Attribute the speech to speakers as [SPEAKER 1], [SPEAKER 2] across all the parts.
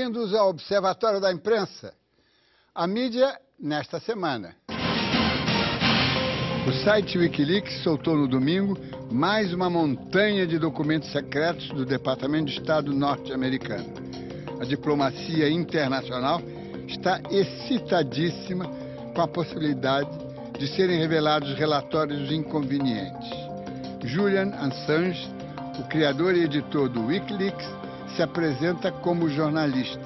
[SPEAKER 1] Bem-vindos ao Observatório da Imprensa. A mídia nesta semana. O site Wikileaks soltou no domingo mais uma montanha de documentos secretos do Departamento de Estado norte-americano. A diplomacia internacional está excitadíssima com a possibilidade de serem revelados relatórios inconvenientes. Julian Assange, o criador e editor do Wikileaks, se apresenta como jornalista.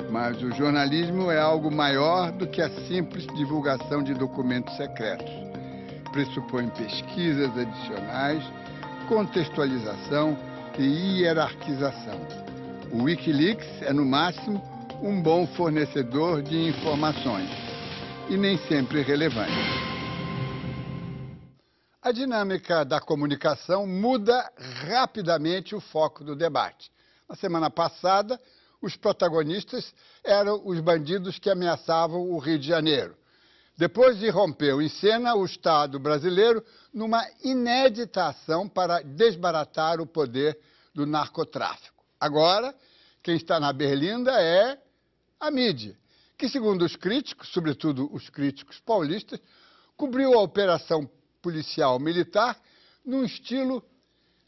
[SPEAKER 1] Mas o jornalismo é algo maior do que a simples divulgação de documentos secretos. Pressupõe pesquisas adicionais, contextualização e hierarquização. O Wikileaks é, no máximo, um bom fornecedor de informações, e nem sempre relevante. A dinâmica da comunicação muda rapidamente o foco do debate. Na semana passada, os protagonistas eram os bandidos que ameaçavam o Rio de Janeiro. Depois irrompeu em cena o Estado brasileiro numa inédita ação para desbaratar o poder do narcotráfico. Agora, quem está na berlinda é a mídia, que, segundo os críticos, sobretudo os críticos paulistas, cobriu a operação policial militar num estilo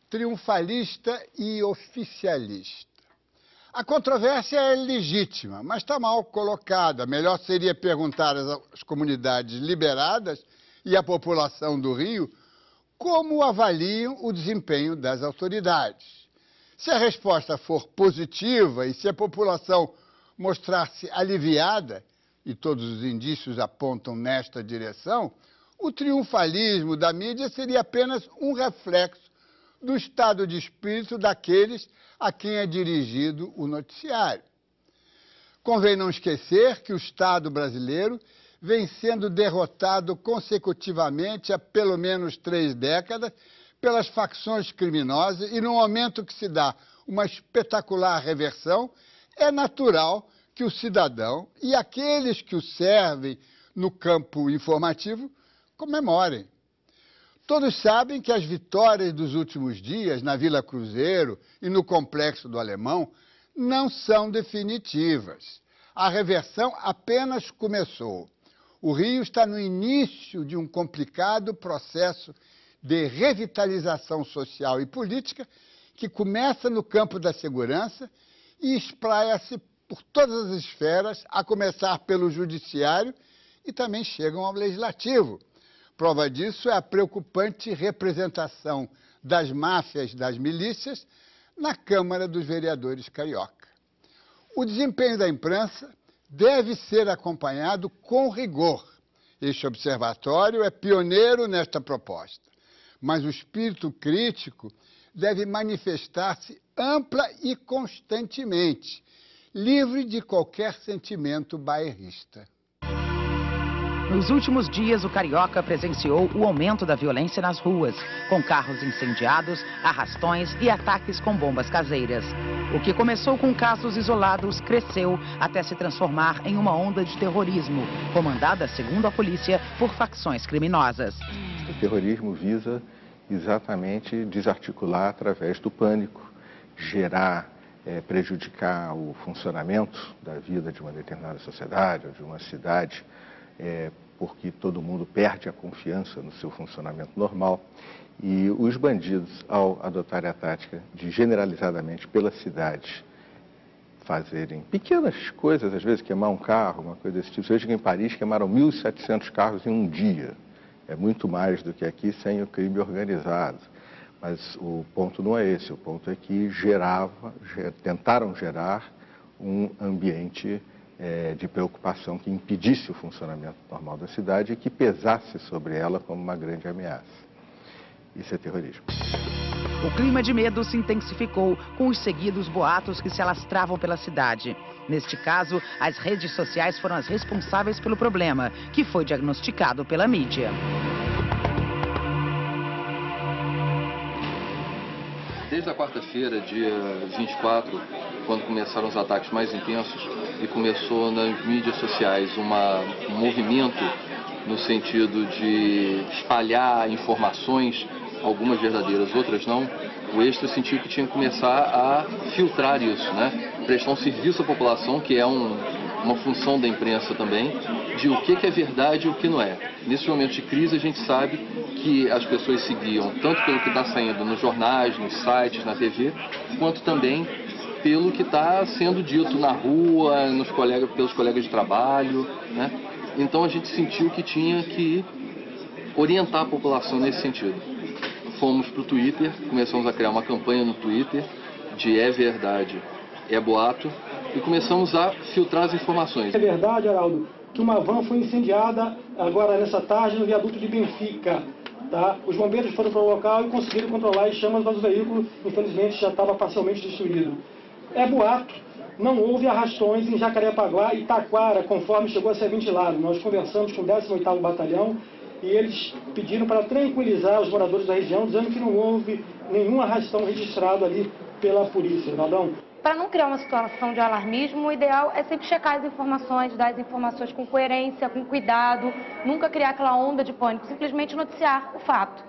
[SPEAKER 1] triunfalista e oficialista. A controvérsia é legítima, mas está mal colocada. Melhor seria perguntar às comunidades liberadas e à população do Rio como avaliam o desempenho das autoridades. Se a resposta for positiva e se a população mostrar-se aliviada, e todos os indícios apontam nesta direção, o triunfalismo da mídia seria apenas um reflexo do estado de espírito daqueles a quem é dirigido o noticiário. Convém não esquecer que o Estado brasileiro vem sendo derrotado consecutivamente há pelo menos 3 décadas pelas facções criminosas e no momento que se dá uma espetacular reversão, é natural que o cidadão e aqueles que o servem no campo informativo comemorem. Todos sabem que as vitórias dos últimos dias na Vila Cruzeiro e no Complexo do Alemão não são definitivas. A reversão apenas começou. O Rio está no início de um complicado processo de revitalização social e política que começa no campo da segurança e espraia-se por todas as esferas, a começar pelo judiciário e também chegam ao legislativo. Prova disso é a preocupante representação das máfias das milícias na Câmara dos Vereadores carioca. O desempenho da imprensa deve ser acompanhado com rigor. Este observatório é pioneiro nesta proposta, mas o espírito crítico deve manifestar-se ampla e constantemente, livre de qualquer sentimento bairrista.
[SPEAKER 2] Nos últimos dias, o carioca presenciou o aumento da violência nas ruas, com carros incendiados, arrastões e ataques com bombas caseiras. O que começou com casos isolados cresceu até se transformar em uma onda de terrorismo, comandada, segundo a polícia, por facções criminosas.
[SPEAKER 3] O terrorismo visa exatamente desarticular através do pânico, gerar, prejudicar o funcionamento da vida de uma determinada sociedade ou de uma cidade, porque todo mundo perde a confiança no seu funcionamento normal. E os bandidos, ao adotarem a tática de generalizadamente pela cidade fazerem pequenas coisas, às vezes queimar um carro, uma coisa desse tipo. Você veja que em Paris queimaram 1.700 carros em um dia. É muito mais do que aqui sem o crime organizado. Mas o ponto não é esse, o ponto é que tentaram gerar um ambiente de preocupação que impedisse o funcionamento normal da cidade e que pesasse sobre ela como uma grande ameaça. Isso é terrorismo.
[SPEAKER 2] O clima de medo se intensificou com os seguidos boatos que se alastravam pela cidade. Neste caso, as redes sociais foram as responsáveis pelo problema, que foi diagnosticado pela mídia.
[SPEAKER 4] Desde a quarta-feira, dia 24, quando começaram os ataques mais intensos e começou nas mídias sociais um movimento no sentido de espalhar informações algumas verdadeiras, outras não, o Extra sentiu que tinha que começar a filtrar isso, né? Prestar um serviço à população, que é uma função da imprensa também, de o que é verdade e o que não é. Nesses momentos de crise, a gente sabe que as pessoas seguiam tanto pelo que está saindo nos jornais, nos sites, na TV, quanto também pelo que está sendo dito na rua, pelos colegas de trabalho, né? Então a gente sentiu que tinha que orientar a população nesse sentido. Fomos para o Twitter, começamos a criar uma campanha no Twitter de é verdade, é boato, e começamos a filtrar as informações.
[SPEAKER 5] É verdade, Araldo, que uma van foi incendiada agora nessa tarde no viaduto de Benfica. Tá? Os bombeiros foram para o local e conseguiram controlar as chamas, mas o veículo, infelizmente, já estava parcialmente destruído. É boato, não houve arrastões em Jacarepaguá e Taquara, conforme chegou a ser ventilado. Nós conversamos com o 18º Batalhão e eles pediram para tranquilizar os moradores da região, dizendo que não houve nenhum arrastão registrado ali pela polícia. Ronaldão?
[SPEAKER 6] Para não criar uma situação de alarmismo, o ideal é sempre checar as informações, dar as informações com coerência, com cuidado, nunca criar aquela onda de pânico, simplesmente noticiar o fato,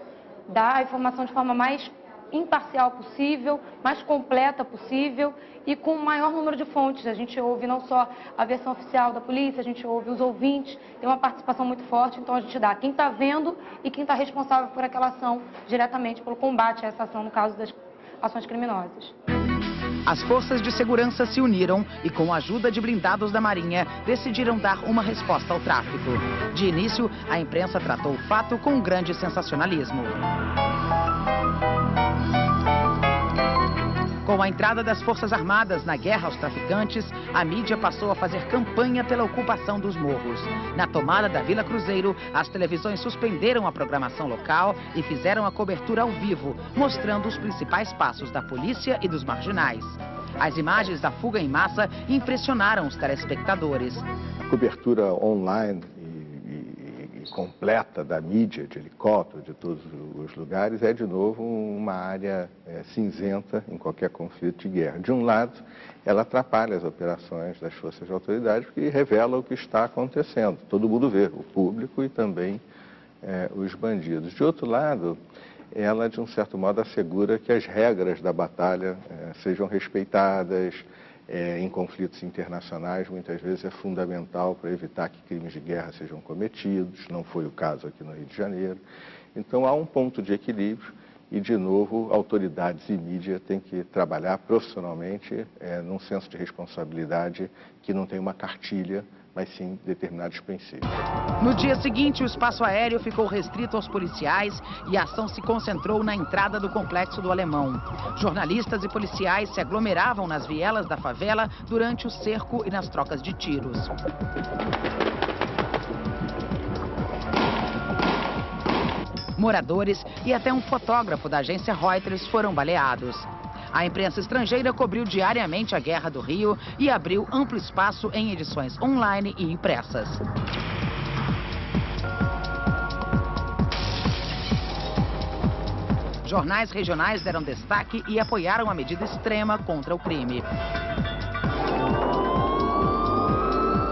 [SPEAKER 6] dar a informação de forma mais imparcial possível, mais completa possível e com o maior número de fontes. A gente ouve não só a versão oficial da polícia, a gente ouve os ouvintes, tem uma participação muito forte, então a gente dá quem está vendo e quem está responsável por aquela ação diretamente pelo combate a essa ação, no caso das ações criminosas.
[SPEAKER 2] As forças de segurança se uniram e, com a ajuda de blindados da Marinha, decidiram dar uma resposta ao tráfico. De início, a imprensa tratou o fato com um grande sensacionalismo. Com a entrada das Forças Armadas na guerra aos traficantes, a mídia passou a fazer campanha pela ocupação dos morros. Na tomada da Vila Cruzeiro, as televisões suspenderam a programação local e fizeram a cobertura ao vivo, mostrando os principais passos da polícia e dos marginais. As imagens da fuga em massa impressionaram os telespectadores.
[SPEAKER 3] A cobertura online e completa da mídia, de helicóptero, de todos os lugares, é de novo uma área cinzenta em qualquer conflito de guerra. De um lado, ela atrapalha as operações das forças de autoridade, porque revela o que está acontecendo. Todo mundo vê, o público e também os bandidos. De outro lado, ela, de um certo modo, assegura que as regras da batalha sejam respeitadas. Em conflitos internacionais, muitas vezes é fundamental para evitar que crimes de guerra sejam cometidos. Não foi o caso aqui no Rio de Janeiro. Então, há um ponto de equilíbrio e, de novo, autoridades e mídia têm que trabalhar profissionalmente num senso de responsabilidade que não tem uma cartilha, mas sim determinados princípios.
[SPEAKER 2] No dia seguinte, o espaço aéreo ficou restrito aos policiais e a ação se concentrou na entrada do Complexo do Alemão. Jornalistas e policiais se aglomeravam nas vielas da favela durante o cerco e nas trocas de tiros. Moradores e até um fotógrafo da agência Reuters foram baleados. A imprensa estrangeira cobriu diariamente a Guerra do Rio e abriu amplo espaço em edições online e impressas. Jornais regionais deram destaque e apoiaram a medida extrema contra o crime.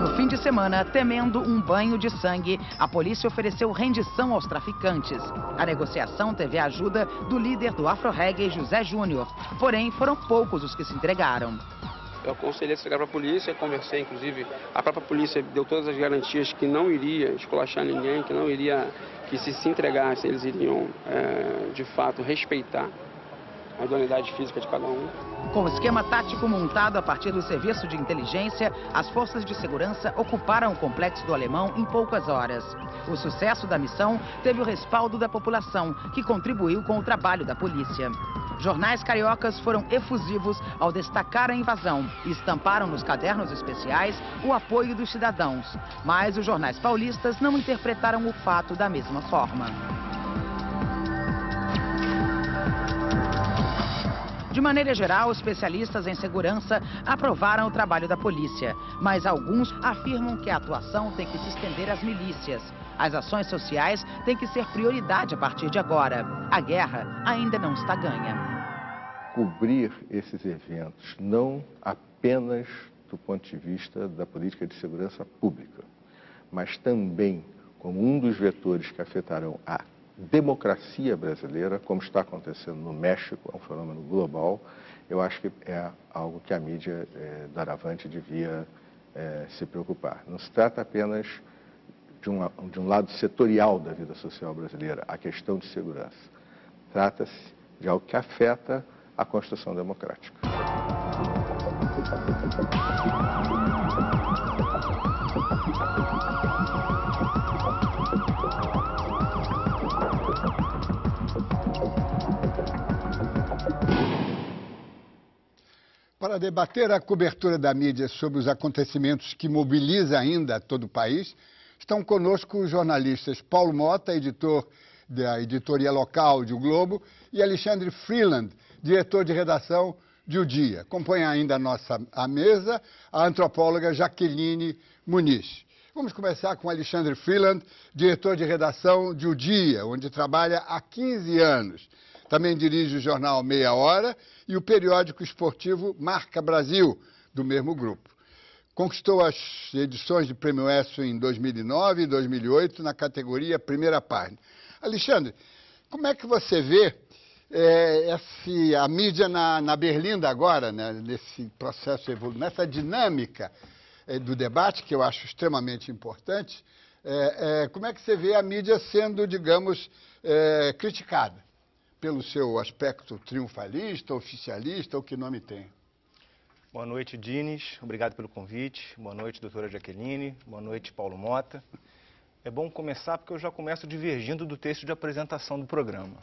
[SPEAKER 2] No fim de semana, temendo um banho de sangue, a polícia ofereceu rendição aos traficantes. A negociação teve a ajuda do líder do Afro-Reggae, José Júnior. Porém, foram poucos os que se entregaram.
[SPEAKER 7] Eu aconselhei a chegar para a polícia, conversei, inclusive, a própria polícia deu todas as garantias que não iria esculachar ninguém, que não iria, que se entregasse, eles iriam, de fato, respeitar a idoneidade física de cada um.
[SPEAKER 2] Com o esquema tático montado a partir do serviço de inteligência, as forças de segurança ocuparam o Complexo do Alemão em poucas horas. O sucesso da missão teve o respaldo da população, que contribuiu com o trabalho da polícia. Jornais cariocas foram efusivos ao destacar a invasão e estamparam nos cadernos especiais o apoio dos cidadãos. Mas os jornais paulistas não interpretaram o fato da mesma forma. De maneira geral, especialistas em segurança aprovaram o trabalho da polícia, mas alguns afirmam que a atuação tem que se estender às milícias. As ações sociais têm que ser prioridade a partir de agora. A guerra ainda não está ganha.
[SPEAKER 3] Cobrir esses eventos não apenas do ponto de vista da política de segurança pública, mas também como um dos vetores que afetarão a democracia brasileira, como está acontecendo no México, é um fenômeno global. Eu acho que é algo que a mídia doravante devia se preocupar. Não se trata apenas de um lado setorial da vida social brasileira, a questão de segurança. Trata-se de algo que afeta a construção democrática.
[SPEAKER 1] Para debater a cobertura da mídia sobre os acontecimentos que mobilizam ainda todo o país, estão conosco os jornalistas Paulo Mota, editor da editoria local de O Globo, e Alexandre Freeland, diretor de redação de O Dia. Compõe ainda a mesa a antropóloga Jaqueline Muniz. Vamos começar com Alexandre Freeland, diretor de redação de O Dia, onde trabalha há 15 anos. Também dirige o jornal Meia Hora e o periódico esportivo Marca Brasil, do mesmo grupo. Conquistou as edições de Prêmio ESSO em 2009 e 2008 na categoria Primeira Página. Alexandre, como é que você vê a mídia na Berlinda agora, né, nesse processo evolutivo, nessa dinâmica do debate, que eu acho extremamente importante? Como é que você vê a mídia sendo, digamos, criticada pelo seu aspecto triunfalista, oficialista, ou que nome tem?
[SPEAKER 8] Boa noite, Dines. Obrigado pelo convite. Boa noite, doutora Jaqueline. Boa noite, Paulo Mota. É bom começar porque eu já começo divergindo do texto de apresentação do programa.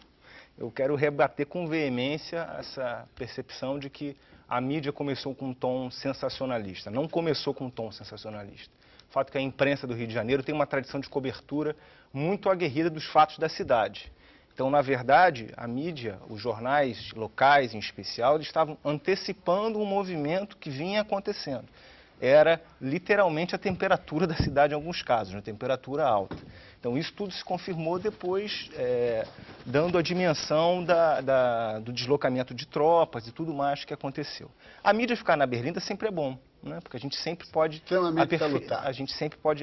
[SPEAKER 8] Eu quero rebater com veemência essa percepção de que a mídia começou com um tom sensacionalista. Não começou com um tom sensacionalista. O fato é que a imprensa do Rio de Janeiro tem uma tradição de cobertura muito aguerrida dos fatos da cidade. Então, na verdade, a mídia, os jornais locais em especial, eles estavam antecipando um movimento que vinha acontecendo. Era literalmente a temperatura da cidade em alguns casos, uma temperatura alta. Então, isso tudo se confirmou depois, dando a dimensão do deslocamento de tropas e tudo mais que aconteceu. A mídia ficar na Berlinda sempre é bom, né? Porque a gente sempre pode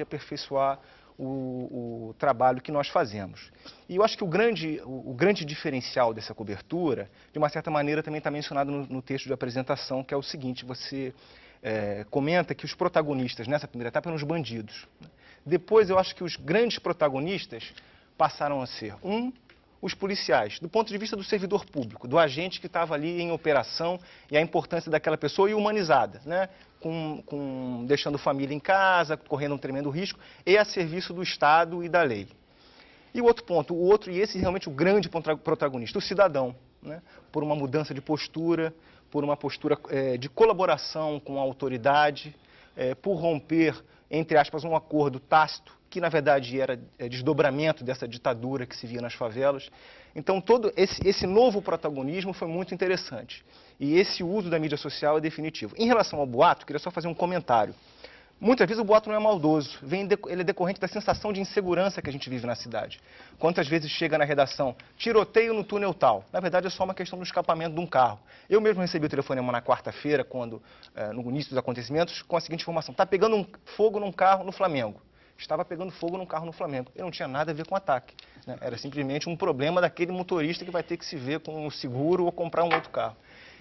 [SPEAKER 8] aperfeiçoar o trabalho que nós fazemos. E eu acho que o grande diferencial dessa cobertura, de uma certa maneira, também está mencionado no texto de apresentação, que é o seguinte: você comenta que os protagonistas nessa primeira etapa eram os bandidos. Depois, eu acho que os grandes protagonistas passaram a ser, os policiais, do ponto de vista do servidor público, do agente que estava ali em operação, e a importância daquela pessoa e humanizada, né? Deixando família em casa, correndo um tremendo risco, e a serviço do Estado e da lei. E o outro ponto, e esse é realmente o grande protagonista, o cidadão, né? Por uma mudança de postura, por uma postura de colaboração com a autoridade, por romper, entre aspas, um acordo tácito, que na verdade era desdobramento dessa ditadura que se via nas favelas. Então, todo esse novo protagonismo foi muito interessante. E esse uso da mídia social é definitivo. Em relação ao boato, queria só fazer um comentário. Muitas vezes o boato não é maldoso, ele é decorrente da sensação de insegurança que a gente vive na cidade. Quantas vezes chega na redação, tiroteio no túnel tal? Na verdade é só uma questão do escapamento de um carro. Eu mesmo recebi o telefonema na quarta-feira, no início dos acontecimentos, com a seguinte informação: está pegando fogo num carro no Flamengo. Estava pegando fogo num carro no Flamengo. E não tinha nada a ver com ataque, né? Era simplesmente um problema daquele motorista que vai ter que se ver com o seguro ou comprar um outro carro.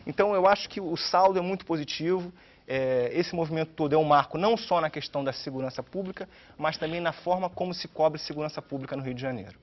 [SPEAKER 8] Então eu acho que o saldo é muito positivo. Esse movimento todo é um marco não só na questão da segurança pública, mas também na forma como se cobre segurança pública no Rio de Janeiro.